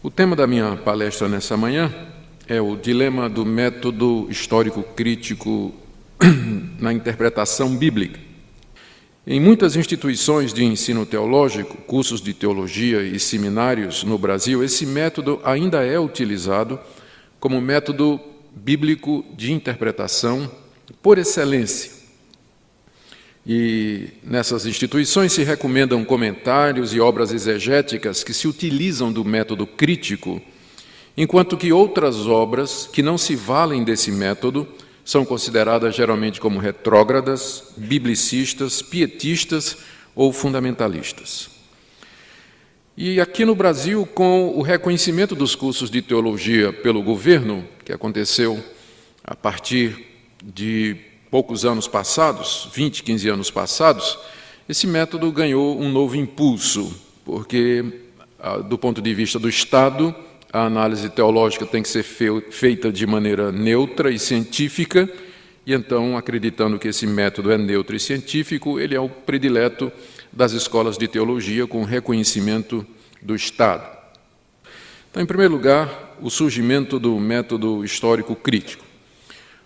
O tema da minha palestra nessa manhã é o dilema do método histórico crítico na interpretação bíblica. Em muitas instituições de ensino teológico, cursos de teologia e seminários no Brasil, esse método ainda é utilizado como método bíblico de interpretação por excelência. E nessas instituições se recomendam comentários e obras exegéticas que se utilizam do método crítico, enquanto que outras obras que não se valem desse método são consideradas geralmente como retrógradas, biblicistas, pietistas ou fundamentalistas. E aqui no Brasil, com o reconhecimento dos cursos de teologia pelo governo, que aconteceu a partir de poucos anos passados, 20, 15 anos passados, esse método ganhou um novo impulso, porque, do ponto de vista do Estado, a análise teológica tem que ser feita de maneira neutra e científica, e então, acreditando que esse método é neutro e científico, ele é o predileto das escolas de teologia com reconhecimento do Estado. Então, em primeiro lugar, o surgimento do método histórico crítico.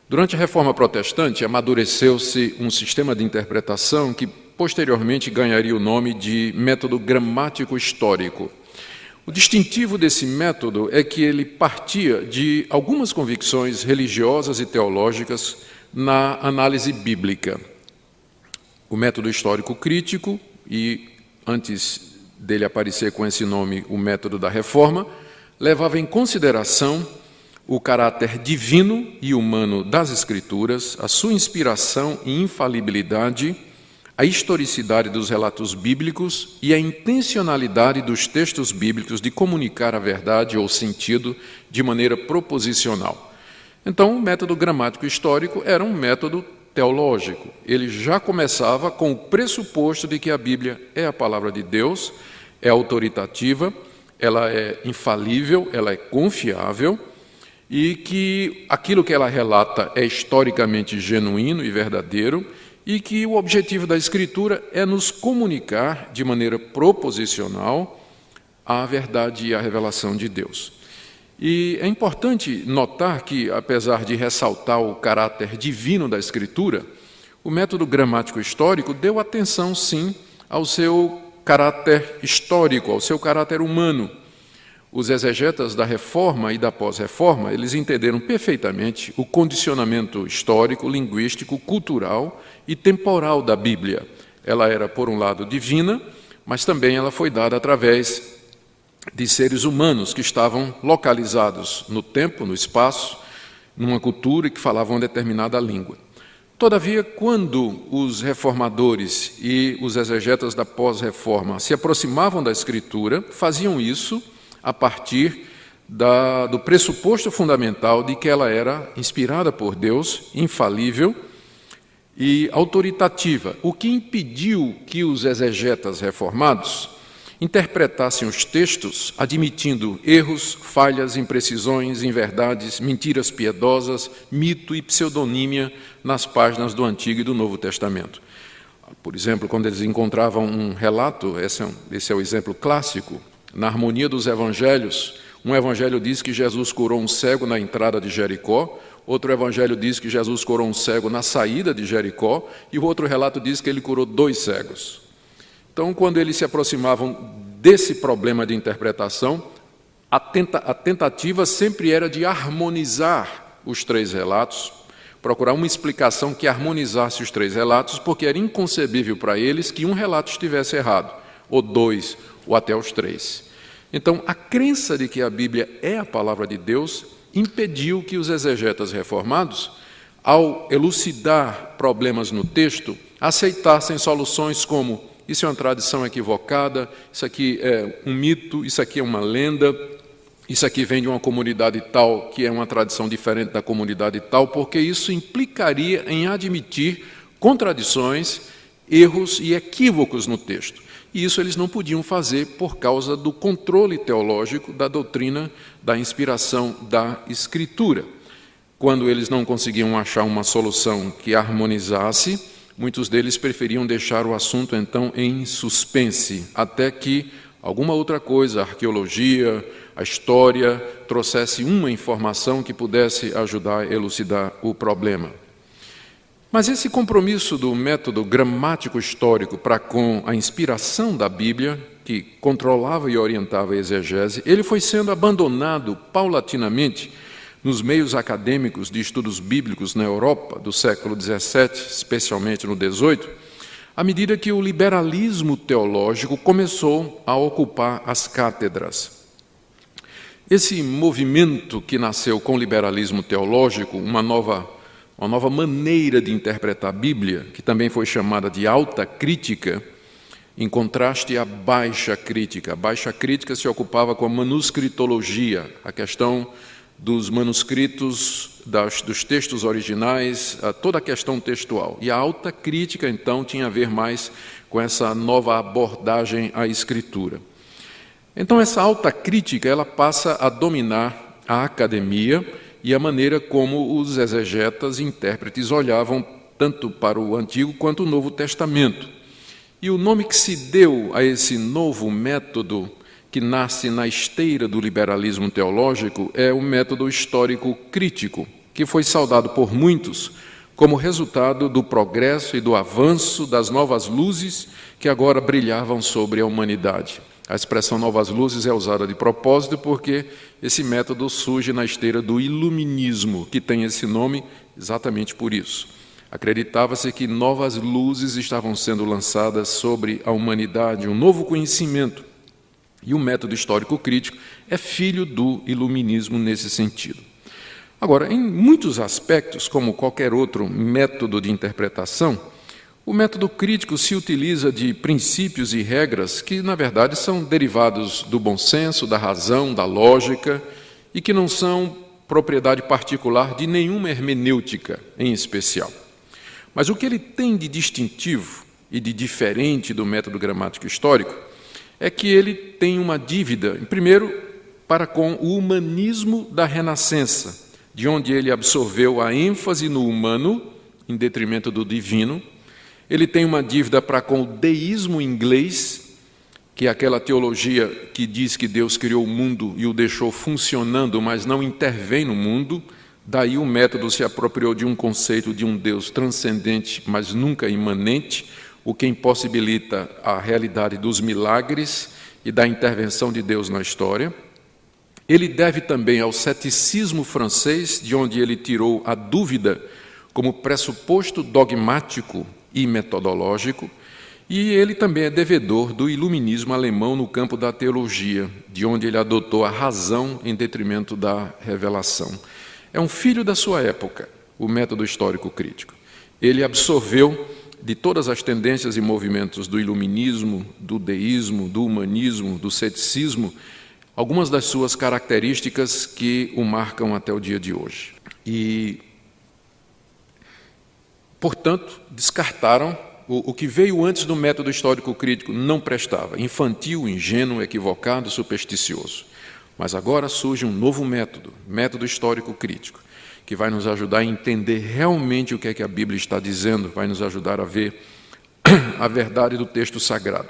Durante a Reforma Protestante, amadureceu-se um sistema de interpretação que posteriormente ganharia o nome de método gramático histórico. O distintivo desse método é que ele partia de algumas convicções religiosas e teológicas na análise bíblica. O método histórico crítico, e antes dele aparecer com esse nome, o método da Reforma, levava em consideração o caráter divino e humano das Escrituras, a sua inspiração e infalibilidade, a historicidade dos relatos bíblicos e a intencionalidade dos textos bíblicos de comunicar a verdade ou sentido de maneira proposicional. Então, o método gramático histórico era um método teológico. Ele já começava com o pressuposto de que a Bíblia é a palavra de Deus, é autoritativa, ela é infalível, ela é confiável, e que aquilo que ela relata é historicamente genuíno e verdadeiro, e que o objetivo da Escritura é nos comunicar de maneira proposicional a verdade e a revelação de Deus. E é importante notar que, apesar de ressaltar o caráter divino da Escritura, o método gramático histórico deu atenção, sim, ao seu caráter histórico, ao seu caráter humano. Os exegetas da Reforma e da Pós-Reforma, eles entenderam perfeitamente o condicionamento histórico, linguístico, cultural e temporal da Bíblia. Ela era, por um lado, divina, mas também ela foi dada através de seres humanos que estavam localizados no tempo, no espaço, numa cultura e que falavam uma determinada língua. Todavia, quando os reformadores e os exegetas da Pós-Reforma se aproximavam da Escritura, faziam isso a partir do pressuposto fundamental de que ela era inspirada por Deus, infalível e autoritativa, o que impediu que os exegetas reformados interpretassem os textos admitindo erros, falhas, imprecisões, inverdades, mentiras piedosas, mito e pseudonímia nas páginas do Antigo e do Novo Testamento. Por exemplo, quando eles encontravam um relato, esse é o exemplo clássico, na harmonia dos evangelhos, um evangelho diz que Jesus curou um cego na entrada de Jericó, outro evangelho diz que Jesus curou um cego na saída de Jericó, e o outro relato diz que ele curou 2 cegos. Então, quando eles se aproximavam desse problema de interpretação, a tentativa sempre era de harmonizar os 3 relatos, procurar uma explicação que harmonizasse os 3 relatos, porque era inconcebível para eles que um relato estivesse errado, ou 2, ou até os 3. Então, a crença de que a Bíblia é a palavra de Deus impediu que os exegetas reformados, ao elucidar problemas no texto, aceitassem soluções como: isso é uma tradição equivocada, isso aqui é um mito, isso aqui é uma lenda, isso aqui vem de uma comunidade tal que é uma tradição diferente da comunidade tal, porque isso implicaria em admitir contradições, erros e equívocos no texto. E isso eles não podiam fazer por causa do controle teológico da doutrina da inspiração da Escritura. Quando eles não conseguiam achar uma solução que harmonizasse, muitos deles preferiam deixar o assunto, então, em suspense, até que alguma outra coisa, a arqueologia, a história, trouxesse uma informação que pudesse ajudar a elucidar o problema. Mas esse compromisso do método gramático histórico para com a inspiração da Bíblia, que controlava e orientava a exegese, ele foi sendo abandonado paulatinamente nos meios acadêmicos de estudos bíblicos na Europa do século XVII, especialmente no XVIII, à medida que o liberalismo teológico começou a ocupar as cátedras. Esse movimento que nasceu com o liberalismo teológico, uma nova maneira de interpretar a Bíblia, que também foi chamada de alta crítica, em contraste à baixa crítica. A baixa crítica se ocupava com a manuscritologia, a questão dos manuscritos, dos textos originais, toda a questão textual. E a alta crítica, então, tinha a ver mais com essa nova abordagem à Escritura. Então, essa alta crítica, ela passa a dominar a academia e a maneira como os exegetas e intérpretes olhavam tanto para o Antigo quanto o Novo Testamento. E o nome que se deu a esse novo método que nasce na esteira do liberalismo teológico é o método histórico crítico, que foi saudado por muitos como resultado do progresso e do avanço das novas luzes que agora brilhavam sobre a humanidade. A expressão novas luzes é usada de propósito porque esse método surge na esteira do iluminismo, que tem esse nome exatamente por isso. Acreditava-se que novas luzes estavam sendo lançadas sobre a humanidade, um novo conhecimento. E o método histórico crítico é filho do iluminismo nesse sentido. Agora, em muitos aspectos, como qualquer outro método de interpretação, o método crítico se utiliza de princípios e regras que, na verdade, são derivados do bom senso, da razão, da lógica, e que não são propriedade particular de nenhuma hermenêutica em especial. Mas o que ele tem de distintivo e de diferente do método gramático histórico é que ele tem uma dívida, primeiro, para com o humanismo da Renascença, de onde ele absorveu a ênfase no humano, em detrimento do divino. Ele tem uma dívida para com o deísmo inglês, que é aquela teologia que diz que Deus criou o mundo e o deixou funcionando, mas não intervém no mundo. Daí o método se apropriou de um conceito de um Deus transcendente, mas nunca imanente, o que impossibilita a realidade dos milagres e da intervenção de Deus na história. Ele deve também ao ceticismo francês, de onde ele tirou a dúvida como pressuposto dogmático e metodológico, e ele também é devedor do iluminismo alemão no campo da teologia, de onde ele adotou a razão em detrimento da revelação. É um filho da sua época, o método histórico crítico. Ele absorveu de todas as tendências e movimentos do iluminismo, do deísmo, do humanismo, do ceticismo, algumas das suas características que o marcam até o dia de hoje. E, portanto, descartaram o que veio antes do método histórico crítico, não prestava, infantil, ingênuo, equivocado, supersticioso. Mas agora surge um novo método, método histórico crítico, que vai nos ajudar a entender realmente o que é que a Bíblia está dizendo, vai nos ajudar a ver a verdade do texto sagrado.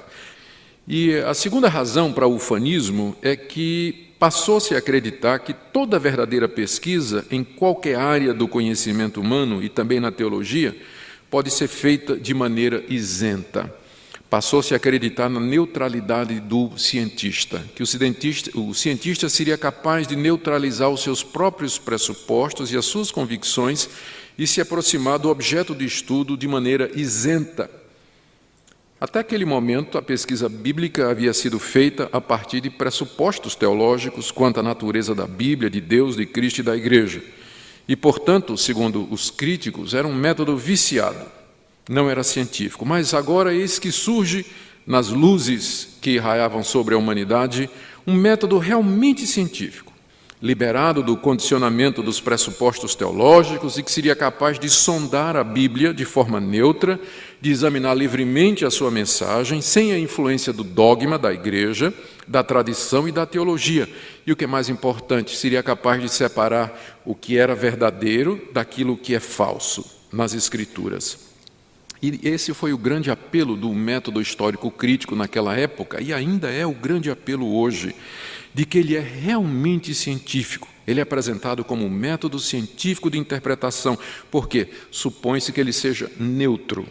E a segunda razão para o ufanismo é que passou-se a acreditar que toda verdadeira pesquisa em qualquer área do conhecimento humano e também na teologia pode ser feita de maneira isenta. Passou-se a acreditar na neutralidade do cientista, que o cientista seria capaz de neutralizar os seus próprios pressupostos e as suas convicções e se aproximar do objeto de estudo de maneira isenta. Até aquele momento, a pesquisa bíblica havia sido feita a partir de pressupostos teológicos quanto à natureza da Bíblia, de Deus, de Cristo e da Igreja. E, portanto, segundo os críticos, era um método viciado. Não era científico, mas agora eis que surge, nas luzes que raiavam sobre a humanidade, um método realmente científico, liberado do condicionamento dos pressupostos teológicos e que seria capaz de sondar a Bíblia de forma neutra, de examinar livremente a sua mensagem, sem a influência do dogma da Igreja, da tradição e da teologia. E o que é mais importante, seria capaz de separar o que era verdadeiro daquilo que é falso nas Escrituras. E esse foi o grande apelo do método histórico crítico naquela época, e ainda é o grande apelo hoje, de que ele é realmente científico. Ele é apresentado como um método científico de interpretação, porque supõe-se que ele seja neutro,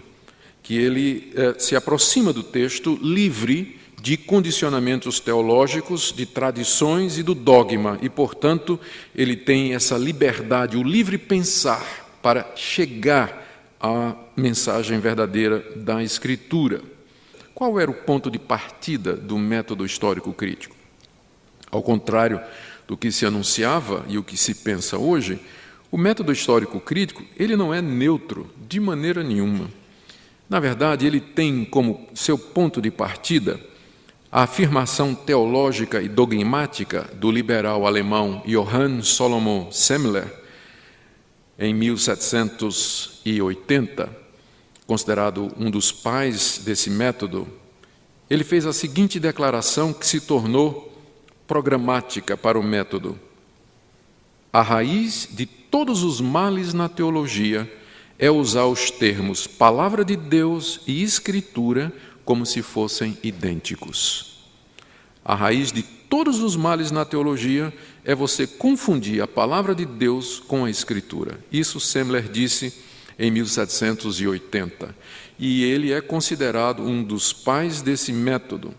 que ele se aproxima do texto livre de condicionamentos teológicos, de tradições e do dogma, e, portanto, ele tem essa liberdade, o livre pensar para chegar à mensagem verdadeira da Escritura. Qual era o ponto de partida do método histórico crítico? Ao contrário do que se anunciava e o que se pensa hoje, o método histórico crítico, ele não é neutro de maneira nenhuma. Na verdade, ele tem como seu ponto de partida a afirmação teológica e dogmática do liberal alemão Johann Solomon Semmler, em 1780, considerado um dos pais desse método. Ele fez a seguinte declaração que se tornou programática para o método: a raiz de todos os males na teologia é usar os termos palavra de Deus e Escritura como se fossem idênticos. A raiz de todos os males na teologia é você confundir a palavra de Deus com a Escritura. Isso Semmler disse em 1780. E ele é considerado um dos pais desse método.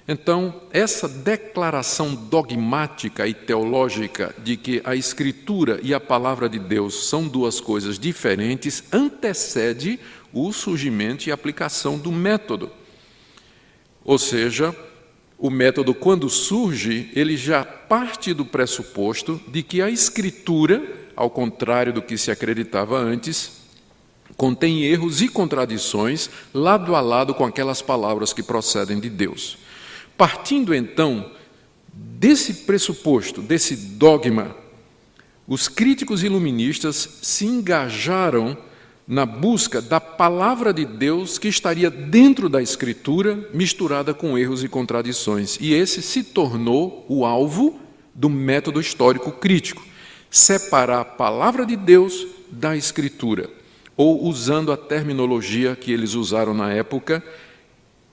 Então, essa declaração dogmática e teológica de que a Escritura e a palavra de Deus são duas coisas diferentes antecede o surgimento e aplicação do método. Ou seja, o método, quando surge, ele já parte do pressuposto de que a Escritura, ao contrário do que se acreditava antes, contém erros e contradições lado a lado com aquelas palavras que procedem de Deus. Partindo, então, desse pressuposto, desse dogma, os críticos iluministas se engajaram na busca da palavra de Deus que estaria dentro da Escritura, misturada com erros e contradições. E esse se tornou o alvo do método histórico crítico: separar a palavra de Deus da Escritura, ou, usando a terminologia que eles usaram na época,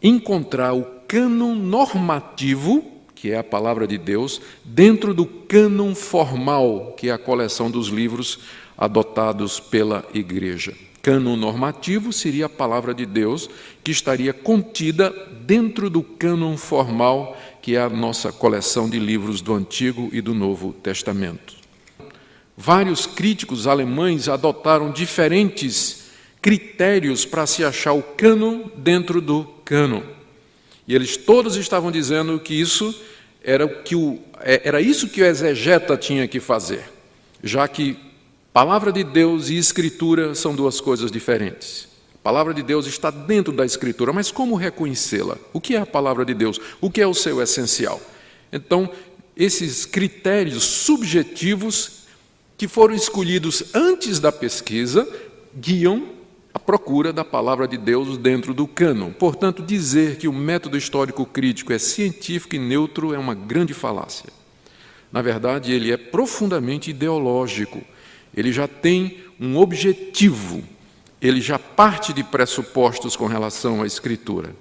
encontrar o cânon normativo, que é a palavra de Deus, dentro do cânon formal, que é a coleção dos livros adotados pela Igreja. Cânon normativo seria a palavra de Deus, que estaria contida dentro do cânon formal, que é a nossa coleção de livros do Antigo e do Novo Testamento. Vários críticos alemães adotaram diferentes critérios para se achar o cânon dentro do cânon. E eles todos estavam dizendo que isso era isso que o exegeta tinha que fazer, já que palavra de Deus e Escritura são duas coisas diferentes. A palavra de Deus está dentro da Escritura, mas como reconhecê-la? O que é a palavra de Deus? O que é o seu essencial? Então, esses critérios subjetivos que foram escolhidos antes da pesquisa guiam a procura da palavra de Deus dentro do cânon. Portanto, dizer que o método histórico crítico é científico e neutro é uma grande falácia. Na verdade, ele é profundamente ideológico. Ele já tem um objetivo, ele já parte de pressupostos com relação à Escritura.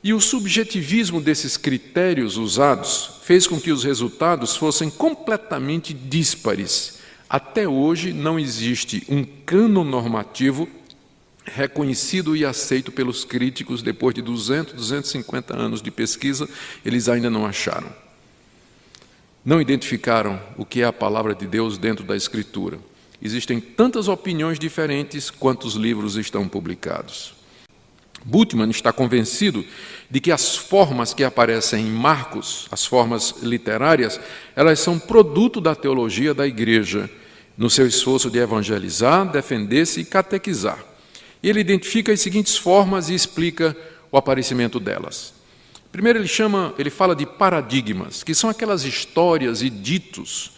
E o subjetivismo desses critérios usados fez com que os resultados fossem completamente díspares. Até hoje não existe um cânon normativo reconhecido e aceito pelos críticos. Depois de 250 anos de pesquisa, eles ainda não acharam. Não identificaram o que é a palavra de Deus dentro da Escritura. Existem tantas opiniões diferentes quantos livros estão publicados. Bultmann está convencido de que as formas que aparecem em Marcos, as formas literárias, elas são produto da teologia da Igreja, no seu esforço de evangelizar, defender-se e catequizar. Ele identifica as seguintes formas e explica o aparecimento delas. Primeiro, ele fala de paradigmas, que são aquelas histórias e ditos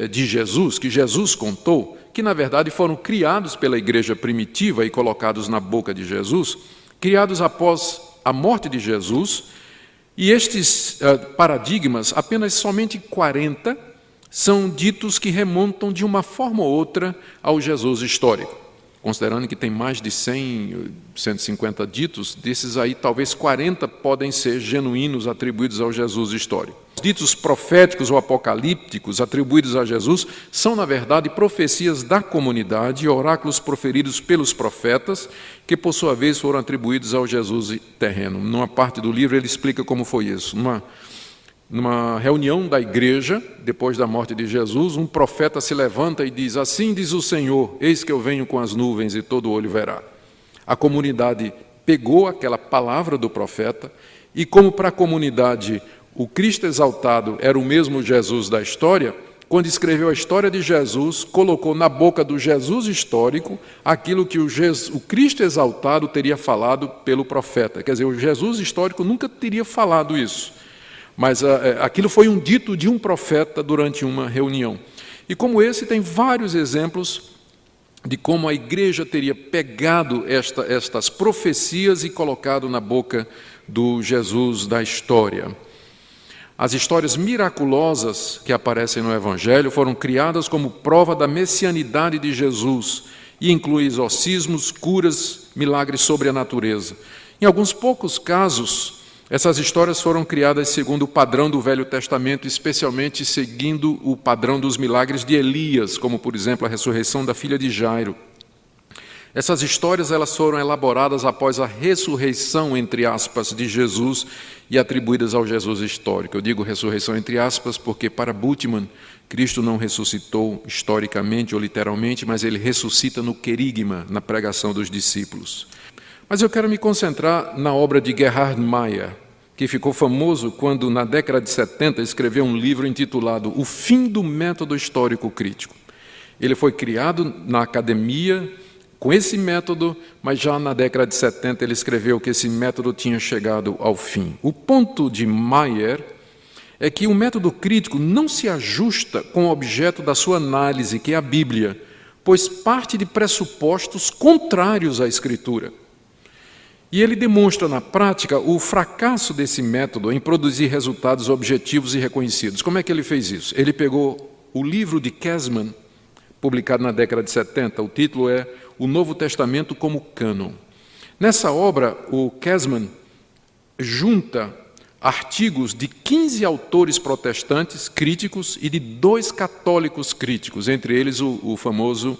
de Jesus, que Jesus contou, que na verdade foram criados pela igreja primitiva e colocados na boca de Jesus, criados após a morte de Jesus, e estes paradigmas, apenas somente 40, são ditos que remontam de uma forma ou outra ao Jesus histórico. considerando que tem mais de 100, 150 ditos, desses aí talvez 40 podem ser genuínos, atribuídos ao Jesus histórico. Os ditos proféticos ou apocalípticos atribuídos a Jesus são, na verdade, profecias da comunidade e oráculos proferidos pelos profetas, que, por sua vez, foram atribuídos ao Jesus terreno. Numa parte do livro ele explica como foi isso. Numa reunião da igreja, depois da morte de Jesus, um profeta se levanta e diz: assim diz o Senhor, eis que eu venho com as nuvens e todo olho verá. A comunidade pegou aquela palavra do profeta e, como para a comunidade o Cristo exaltado era o mesmo Jesus da história, quando escreveu a história de Jesus, colocou na boca do Jesus histórico aquilo que o Cristo exaltado teria falado pelo profeta. Quer dizer, o Jesus histórico nunca teria falado isso. Mas aquilo foi um dito de um profeta durante uma reunião. E como esse, tem vários exemplos de como a igreja teria pegado estas profecias e colocado na boca do Jesus da história. As histórias miraculosas que aparecem no Evangelho foram criadas como prova da messianidade de Jesus e incluem exorcismos, curas, milagres sobre a natureza. Em alguns poucos casos, essas histórias foram criadas segundo o padrão do Velho Testamento, especialmente seguindo o padrão dos milagres de Elias, como, por exemplo, a ressurreição da filha de Jairo. Essas histórias elas foram elaboradas após a ressurreição, entre aspas, de Jesus e atribuídas ao Jesus histórico. Eu digo ressurreição entre aspas porque, para Bultmann, Cristo não ressuscitou historicamente ou literalmente, mas ele ressuscita no querigma, na pregação dos discípulos. Mas eu quero me concentrar na obra de Gerhard Meyer, que ficou famoso quando, na década de 70, escreveu um livro intitulado O Fim do Método Histórico Crítico. Ele foi criado na academia com esse método, mas já na década de 70 ele escreveu que esse método tinha chegado ao fim. O ponto de Meyer é que o método crítico não se ajusta com o objeto da sua análise, que é a Bíblia, pois parte de pressupostos contrários à Escritura. E ele demonstra na prática o fracasso desse método em produzir resultados objetivos e reconhecidos. Como é que ele fez isso? Ele pegou o livro de Käsman, publicado na década de 70, o título é O Novo Testamento como Cânon. Nessa obra, o Käsman junta artigos de 15 autores protestantes críticos e de 2 católicos críticos, entre eles o famoso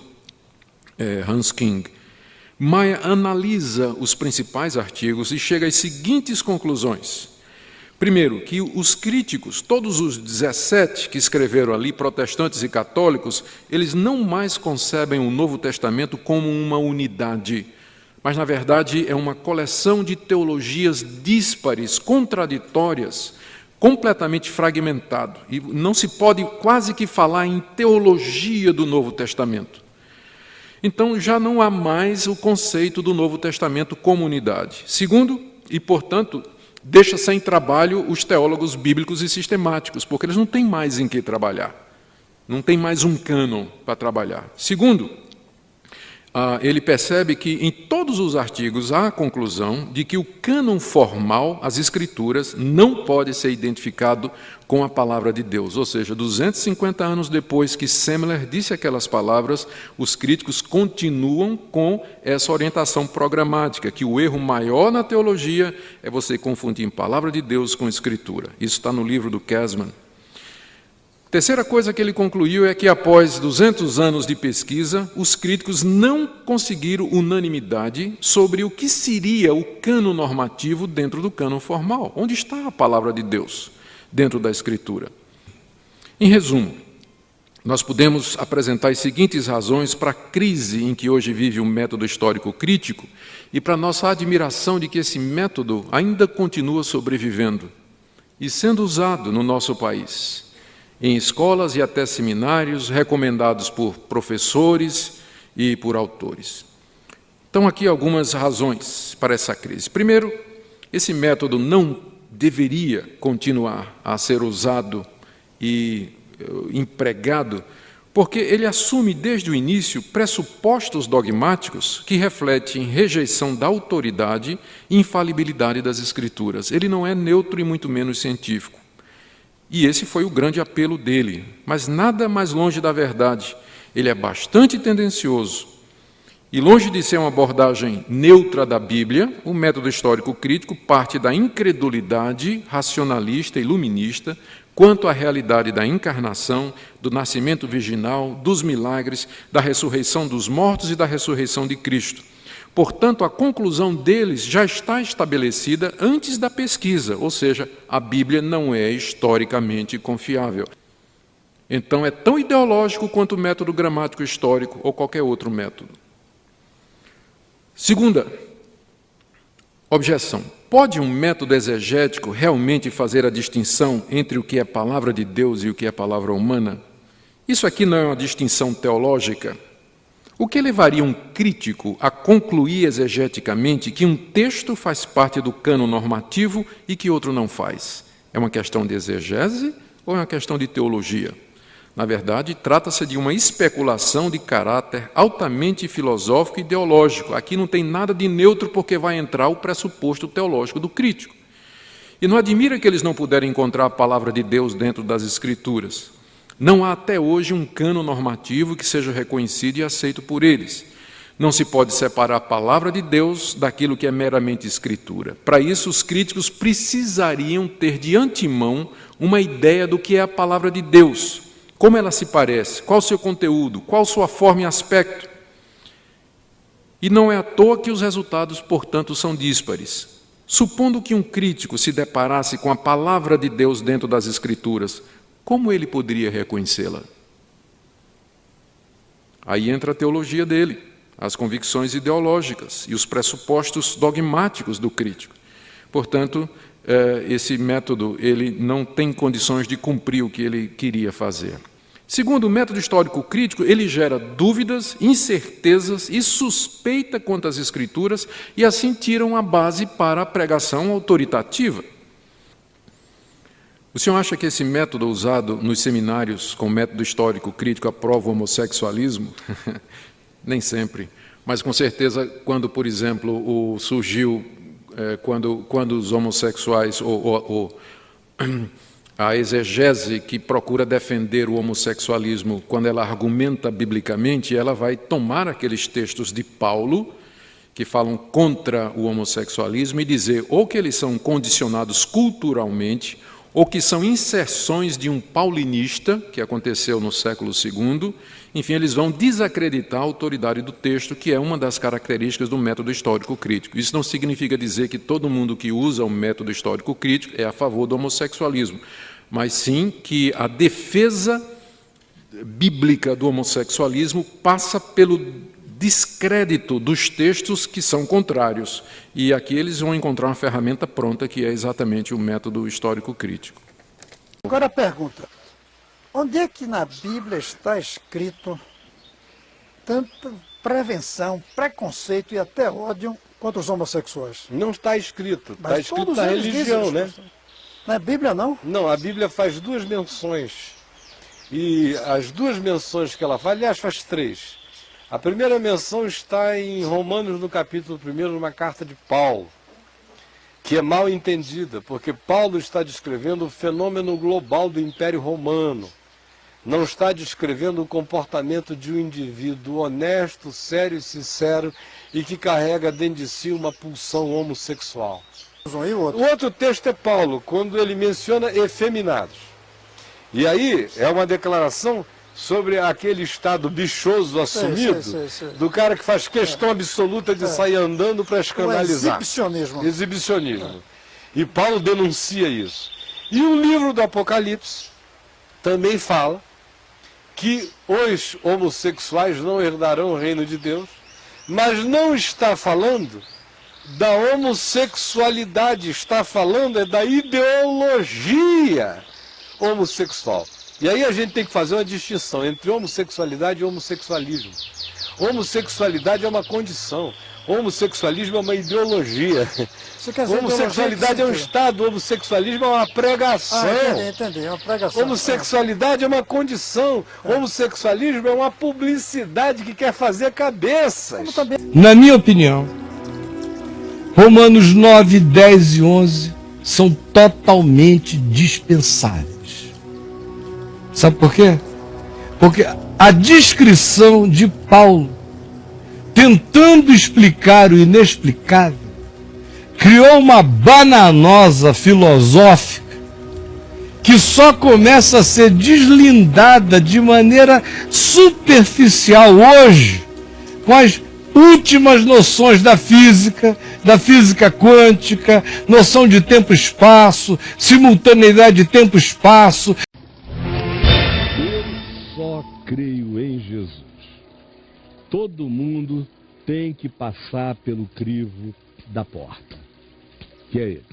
Hans King. Meyer analisa os principais artigos e chega às seguintes conclusões. Primeiro, que os críticos, todos os 17 que escreveram ali, protestantes e católicos, eles não mais concebem o Novo Testamento como uma unidade, mas, na verdade, é uma coleção de teologias díspares, contraditórias, completamente fragmentado. E não se pode quase que falar em teologia do Novo Testamento. Então, já não há mais o conceito do Novo Testamento como unidade. Segundo, e portanto, deixa sem trabalho os teólogos bíblicos e sistemáticos, porque eles não têm mais em que trabalhar. Não tem mais um cânon para trabalhar. Segundo, ele percebe que em todos os artigos há a conclusão de que o cânon formal, as Escrituras, não pode ser identificado com a palavra de Deus. Ou seja, 250 anos depois que Semler disse aquelas palavras, os críticos continuam com essa orientação programática, que o erro maior na teologia é você confundir palavra de Deus com Escritura. Isso está no livro do Käsman. Terceira coisa que ele concluiu é que, após 200 anos de pesquisa, os críticos não conseguiram unanimidade sobre o que seria o cânon normativo dentro do cânon formal. Onde está a palavra de Deus dentro da Escritura? Em resumo, nós podemos apresentar as seguintes razões para a crise em que hoje vive o método histórico crítico e para a nossa admiração de que esse método ainda continua sobrevivendo e sendo usado no nosso país, em escolas e até seminários recomendados por professores e por autores. Então, aqui algumas razões para essa crise. Primeiro, esse método não deveria continuar a ser usado e empregado, porque ele assume desde o início pressupostos dogmáticos que refletem rejeição da autoridade e infalibilidade das Escrituras. Ele não é neutro e muito menos científico. E esse foi o grande apelo dele, mas nada mais longe da verdade. Ele é bastante tendencioso E longe de ser uma abordagem neutra da Bíblia, o método histórico crítico parte da incredulidade racionalista e iluminista quanto à realidade da encarnação, do nascimento virginal, dos milagres, da ressurreição dos mortos e da ressurreição de Cristo. Portanto, a conclusão deles já está estabelecida antes da pesquisa, ou seja, a Bíblia não é historicamente confiável. Então, é tão ideológico quanto o método gramático histórico ou qualquer outro método. Segunda objeção. Pode um método exegético realmente fazer a distinção entre o que é palavra de Deus e o que é palavra humana? Isso aqui não é uma distinção teológica? O que levaria um crítico a concluir exegeticamente que um texto faz parte do cânon normativo e que outro não faz? É uma questão de exegese ou é uma questão de teologia? Na verdade, trata-se de uma especulação de caráter altamente filosófico e ideológico. Aqui não tem nada de neutro porque vai entrar o pressuposto teológico do crítico. E não admira que eles não puderem encontrar a palavra de Deus dentro das Escrituras. Não há até hoje um cânon normativo que seja reconhecido e aceito por eles. Não se pode separar a palavra de Deus daquilo que é meramente Escritura. Para isso, os críticos precisariam ter de antemão uma ideia do que é a palavra de Deus. Como ela se parece, qual o seu conteúdo, qual sua forma e aspecto. E não é à toa que os resultados, portanto, são díspares. Supondo que um crítico se deparasse com a palavra de Deus dentro das Escrituras, como ele poderia reconhecê-la? Aí entra a teologia dele, as convicções ideológicas e os pressupostos dogmáticos do crítico. Portanto, esse método ele não tem condições de cumprir o que ele queria fazer. Segundo o método histórico crítico, ele gera dúvidas, incertezas e suspeita quanto às Escrituras e assim tiram a base para a pregação autoritativa. O senhor acha que esse método usado nos seminários com método histórico crítico aprova o homossexualismo? Nem sempre, mas com certeza quando, por exemplo, surgiu, quando os homossexuais a exegese que procura defender o homossexualismo, quando ela argumenta biblicamente, ela vai tomar aqueles textos de Paulo, que falam contra o homossexualismo, e dizer ou que eles são condicionados culturalmente, ou que são inserções de um paulinista, que aconteceu no século II. Enfim, eles vão desacreditar a autoridade do texto, que é uma das características do método histórico crítico. Isso não significa dizer que todo mundo que usa o método histórico crítico é a favor do homossexualismo, mas sim que a defesa bíblica do homossexualismo passa pelo descrédito dos textos que são contrários. E aqui eles vão encontrar uma ferramenta pronta, que é exatamente o método histórico crítico. Agora a pergunta: onde é que na Bíblia está escrito tanta prevenção, preconceito e até ódio contra os homossexuais? Não está escrito. Está escrito todos na eles religião, dizem, né? Na Bíblia não? Não, a Bíblia faz duas menções. E as duas menções que ela faz, aliás, faz três. A primeira menção está em Romanos, no capítulo 1, numa carta de Paulo, que é mal entendida, porque Paulo está descrevendo o fenômeno global do Império Romano. Não está descrevendo o comportamento de um indivíduo honesto, sério e sincero e que carrega dentro de si uma pulsão homossexual. O outro texto é Paulo, quando ele menciona efeminados. E aí é uma declaração sobre aquele estado bichoso assumido do cara que faz questão absoluta de sair andando para escandalizar. Exibicionismo. Exibicionismo. E Paulo denuncia isso. E o livro do Apocalipse também fala que os homossexuais não herdarão o reino de Deus, mas não está falando da homossexualidade, está falando da ideologia homossexual. E aí a gente tem que fazer uma distinção entre homossexualidade e homossexualismo. Homossexualidade é uma condição, homossexualismo é uma ideologia. Homossexualidade é um estado, homossexualismo é uma pregação. Entendi, é uma pregação. Homossexualidade é uma condição, homossexualismo é uma publicidade que quer fazer cabeças. Na minha opinião, Romanos 9, 10 e 11 são totalmente dispensáveis. Sabe por quê? Porque a descrição de Paulo tentando explicar o inexplicável, criou uma bananosa filosófica que só começa a ser deslindada de maneira superficial hoje, com as últimas noções da física quântica, noção de tempo-espaço, simultaneidade de tempo-espaço. Eu só creio em Jesus. Todo mundo tem que passar pelo crivo da porta, que é ele.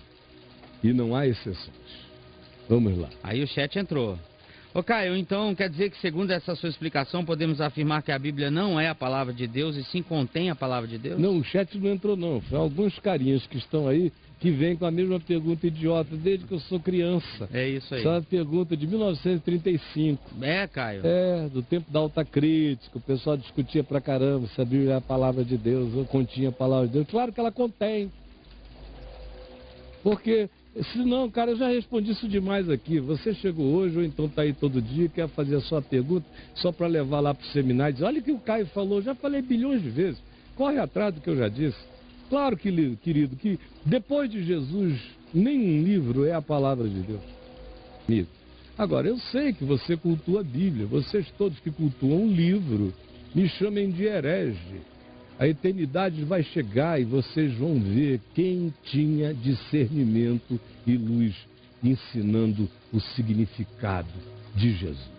E não há exceções. Vamos lá. Aí o chat entrou. Ô Caio, então quer dizer que segundo essa sua explicação podemos afirmar que a Bíblia não é a palavra de Deus e sim contém a palavra de Deus? Não, o chat não entrou não. Foi alguns carinhas que estão aí que vêm com a mesma pergunta idiota desde que eu sou criança. É isso aí. Essa é uma pergunta de 1935. É, Caio? É, do tempo da alta crítica, o pessoal discutia pra caramba se a Bíblia é a palavra de Deus ou continha a palavra de Deus. Claro que ela contém. Porque, senão, cara, eu já respondi isso demais aqui. Você chegou hoje ou então está aí todo dia, quer fazer a sua pergunta só para levar lá para o seminário e dizer, olha o que o Caio falou, já falei bilhões de vezes. Corre atrás do que eu já disse. Claro que, querido, que depois de Jesus, nenhum livro é a palavra de Deus. Amigo. Agora, eu sei que você cultua a Bíblia. Vocês todos que cultuam um livro, me chamem de herege. A eternidade vai chegar e vocês vão ver quem tinha discernimento e luz ensinando o significado de Jesus.